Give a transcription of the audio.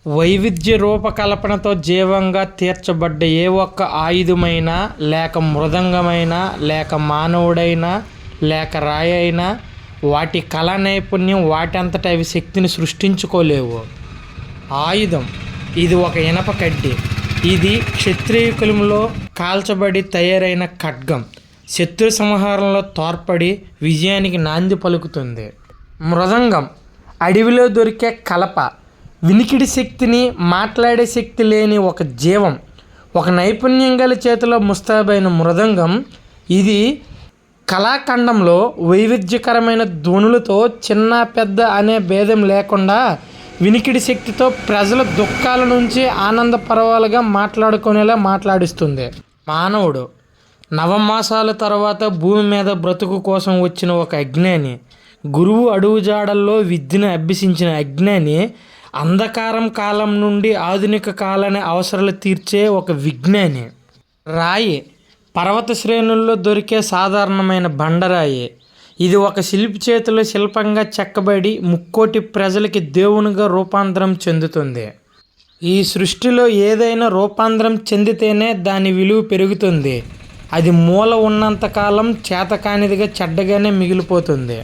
వైవిధ్య రూపకల్పనతో జీవంగా తీర్చబడ్డ ఏ ఒక్క ఆయుధమైనా, లేక మృదంగమైనా, లేక మానవుడైనా, లేక రాయి అయినా, వాటి కళా నైపుణ్యం వాటంతట అవి శక్తిని సృష్టించుకోలేవు. ఆయుధం: ఇది ఒక ఇనప కడ్డి. ఇది క్షత్రియుకులంలో కాల్చబడి తయారైన ఖడ్గం. శత్రు సంహారంలో తోడ్పడి విజయానికి నాంది పలుకుతుంది. మృదంగం: అడవిలో దొరికే కలప. వినికిడి శక్తిని, మాట్లాడే శక్తి లేని ఒక జీవం. ఒక నైపుణ్యం గల చేతిలో ముస్తాబైన మృదంగం. ఇది కళాఖండంలో వైవిధ్యకరమైన ధ్వనులతో చిన్న పెద్ద అనే భేదం లేకుండా వినికిడి శక్తితో ప్రజల దుఃఖాల నుంచి ఆనంద పర్వాలుగా మాట్లాడుకునేలా మాట్లాడిస్తుంది. మానవుడు: నవమాసాల తర్వాత భూమి మీద బ్రతుకు కోసం వచ్చిన ఒక అజ్ఞాని. గురువు అడుగుజాడల్లో విద్యను అభ్యసించిన అజ్ఞాని అంధకారం కాలం నుండి ఆధునిక కాలాన్ని అవసరాలు తీర్చే ఒక విజ్ఞాని. రాయి: పర్వత శ్రేణుల్లో దొరికే సాధారణమైన బండరాయి. ఇది ఒక శిల్పి చేతిలో శిల్పంగా చెక్కబడి ముక్కోటి ప్రజలకి దేవునిగా రూపాంతరం చెందుతుంది. ఈ సృష్టిలో ఏదైనా రూపాంతరం చెందితేనే దాని విలువ పెరుగుతుంది. అది మూల ఉన్నంతకాలం చేతకానిదిగా చెడ్డగానే మిగిలిపోతుంది.